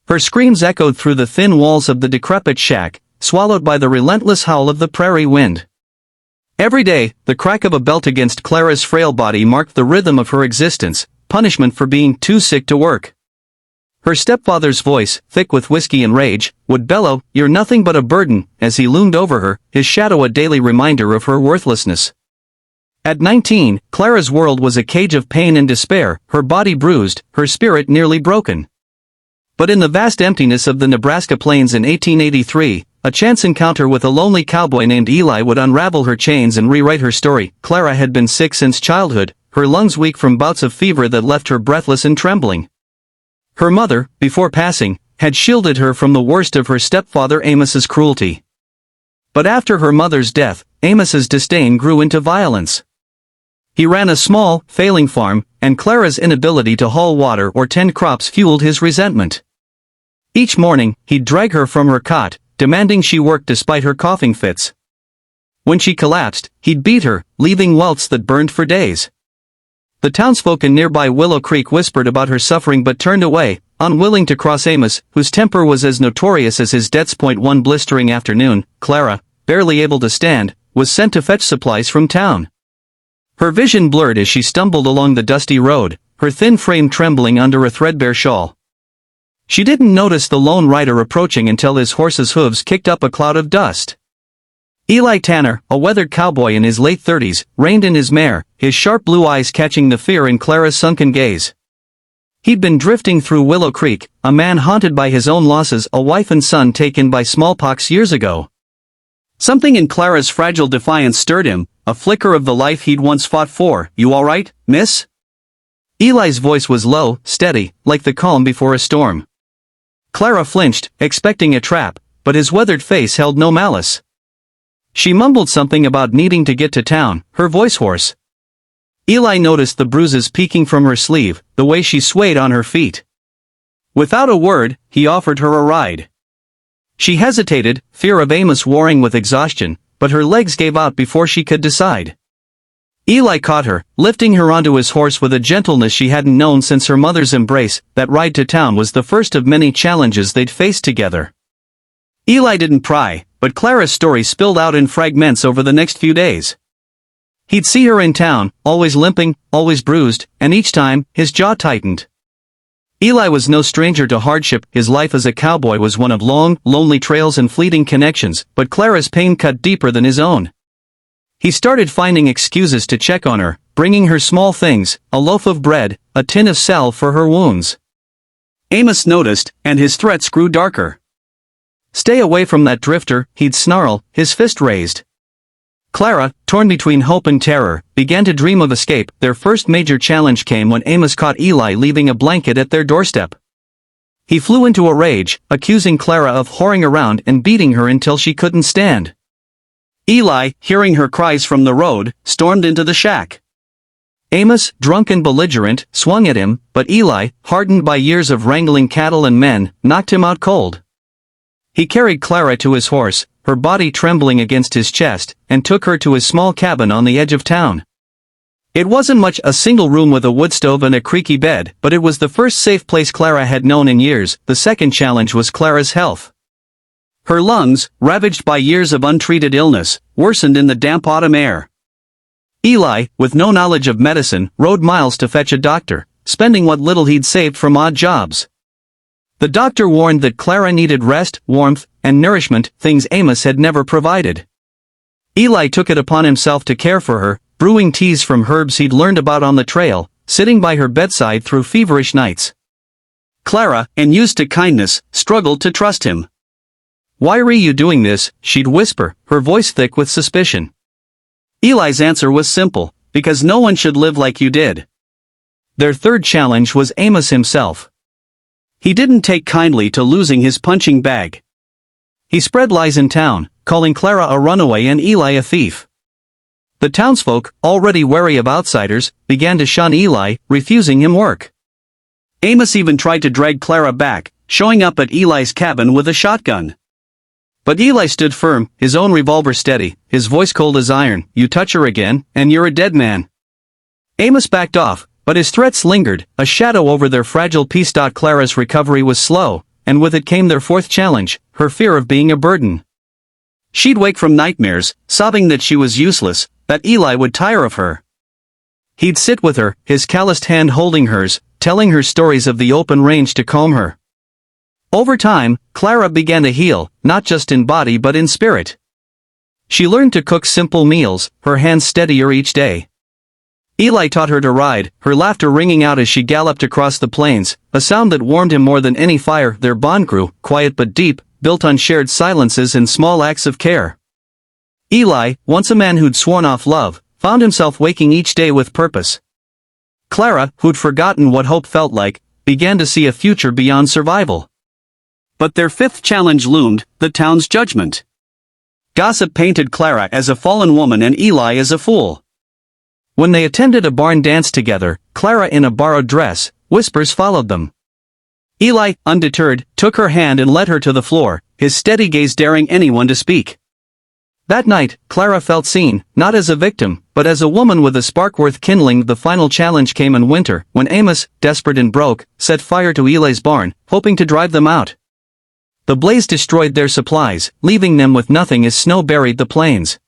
Her screams echoed through the thin walls of the decrepit shack, swallowed by the relentless howl of the prairie wind. Every day, the crack of a belt against Clara's frail body marked the rhythm of her existence, punishment for being too sick to work. Her stepfather's voice, thick with whiskey and rage, would bellow, "You're nothing but a burden," as he loomed over her, his shadow a daily reminder of her worthlessness. At 19, Clara's world was a cage of pain and despair, her body bruised, her spirit nearly broken. But in the vast emptiness of the Nebraska plains in 1883, a chance encounter with a lonely cowboy named Eli would unravel her chains and rewrite her story. Clara had been sick since childhood, her lungs weak from bouts of fever that left her breathless and trembling. Her mother, before passing, had shielded her from the worst of her stepfather Amos's cruelty. But after her mother's death, Amos's disdain grew into violence. He ran a small, failing farm, and Clara's inability to haul water or tend crops fueled his resentment. Each morning, he'd drag her from her cot, demanding she work despite her coughing fits. When she collapsed, he'd beat her, leaving welts that burned for days. The townsfolk in nearby Willow Creek whispered about her suffering but turned away, unwilling to cross Amos, whose temper was as notorious as his debts. One blistering afternoon, Clara, barely able to stand, was sent to fetch supplies from town. Her vision blurred as she stumbled along the dusty road, her thin frame trembling under a threadbare shawl. She didn't notice the lone rider approaching until his horse's hooves kicked up a cloud of dust. Eli Tanner, a weathered cowboy in his late 30s, reined in his mare, his sharp blue eyes catching the fear in Clara's sunken gaze. He'd been drifting through Willow Creek, a man haunted by his own losses, a wife and son taken by smallpox years ago. Something in Clara's fragile defiance stirred him, a flicker of the life he'd once fought for. "You all right, miss?" Eli's voice was low, steady, like the calm before a storm. Clara flinched, expecting a trap, but his weathered face held no malice. She mumbled something about needing to get to town, her voice hoarse. Eli noticed the bruises peeking from her sleeve, the way she swayed on her feet. Without a word, he offered her a ride. She hesitated, fear of Amos warring with exhaustion, but her legs gave out before she could decide. Eli caught her, lifting her onto his horse with a gentleness she hadn't known since her mother's embrace. That ride to town was the first of many challenges they'd faced together. Eli didn't pry, but Clara's story spilled out in fragments over the next few days. He'd see her in town, always limping, always bruised, and each time, his jaw tightened. Eli was no stranger to hardship. His life as a cowboy was one of long, lonely trails and fleeting connections, but Clara's pain cut deeper than his own. He started finding excuses to check on her, bringing her small things, a loaf of bread, a tin of salve for her wounds. Amos noticed, and his threats grew darker. "Stay away from that drifter," he'd snarl, his fist raised. Clara, torn between hope and terror, began to dream of escape. Their first major challenge came when Amos caught Eli leaving a blanket at their doorstep. He flew into a rage, accusing Clara of whoring around and beating her until she couldn't stand. Eli, hearing her cries from the road, stormed into the shack. Amos, drunk and belligerent, swung at him, but Eli, hardened by years of wrangling cattle and men, knocked him out cold. He carried Clara to his horse, her body trembling against his chest, and took her to his small cabin on the edge of town. It wasn't much, a single room with a wood stove and a creaky bed, but it was the first safe place Clara had known in years. The second challenge was Clara's health. Her lungs, ravaged by years of untreated illness, worsened in the damp autumn air. Eli, with no knowledge of medicine, rode miles to fetch a doctor, spending what little he'd saved from odd jobs. The doctor warned that Clara needed rest, warmth, and nourishment, things Amos had never provided. Eli took it upon himself to care for her, brewing teas from herbs he'd learned about on the trail, sitting by her bedside through feverish nights. Clara, unused to kindness, struggled to trust him. "Why are you doing this?" she'd whisper, her voice thick with suspicion. Eli's answer was simple: "Because no one should live like you did." Their third challenge was Amos himself. He didn't take kindly to losing his punching bag. He spread lies in town, calling Clara a runaway and Eli a thief. The townsfolk, already wary of outsiders, began to shun Eli, refusing him work. Amos even tried to drag Clara back, showing up at Eli's cabin with a shotgun. But Eli stood firm, his own revolver steady, his voice cold as iron. "You touch her again, and you're a dead man." Amos backed off, but his threats lingered, a shadow over their fragile peace. Clara's recovery was slow, and with it came their fourth challenge, her fear of being a burden. She'd wake from nightmares, sobbing that she was useless, that Eli would tire of her. He'd sit with her, his calloused hand holding hers, telling her stories of the open range to calm her. Over time, Clara began to heal, not just in body but in spirit. She learned to cook simple meals, her hands steadier each day. Eli taught her to ride, her laughter ringing out as she galloped across the plains, a sound that warmed him more than any fire. Their bond grew, quiet but deep, built on shared silences and small acts of care. Eli, once a man who'd sworn off love, found himself waking each day with purpose. Clara, who'd forgotten what hope felt like, began to see a future beyond survival. But their fifth challenge loomed, the town's judgment. Gossip painted Clara as a fallen woman and Eli as a fool. When they attended a barn dance together, Clara in a borrowed dress, whispers followed them. Eli, undeterred, took her hand and led her to the floor, his steady gaze daring anyone to speak. That night, Clara felt seen, not as a victim, but as a woman with a spark worth kindling. The final challenge came in winter, when Amos, desperate and broke, set fire to Eli's barn, hoping to drive them out. The blaze destroyed their supplies, leaving them with nothing as snow buried the plains.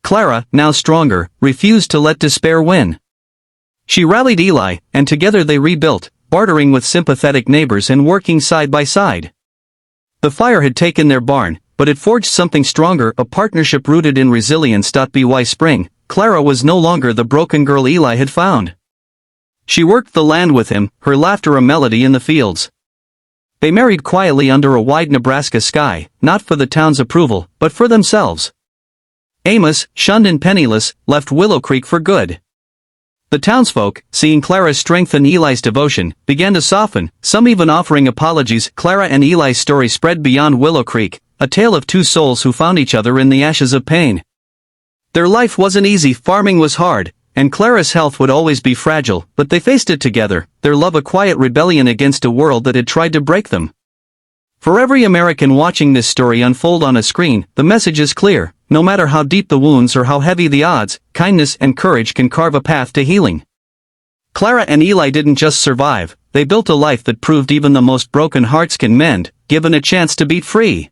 Clara, now stronger, refused to let despair win. She rallied Eli, and together they rebuilt, bartering with sympathetic neighbors and working side by side. The fire had taken their barn, but it forged something stronger, a partnership rooted in resilience. By spring, Clara was no longer the broken girl Eli had found. She worked the land with him, her laughter a melody in the fields. They married quietly under a wide Nebraska sky, not for the town's approval, but for themselves. Amos, shunned and penniless, left Willow Creek for good. The townsfolk, seeing Clara's strength and Eli's devotion, began to soften, some even offering apologies. Clara and Eli's story spread beyond Willow Creek, a tale of two souls who found each other in the ashes of pain. Their life wasn't easy, farming was hard, and Clara's health would always be fragile, but they faced it together, their love a quiet rebellion against a world that had tried to break them. For every American watching this story unfold on a screen, the message is clear. No matter how deep the wounds or how heavy the odds, kindness and courage can carve a path to healing. Clara and Eli didn't just survive, they built a life that proved even the most broken hearts can mend, given a chance to beat free.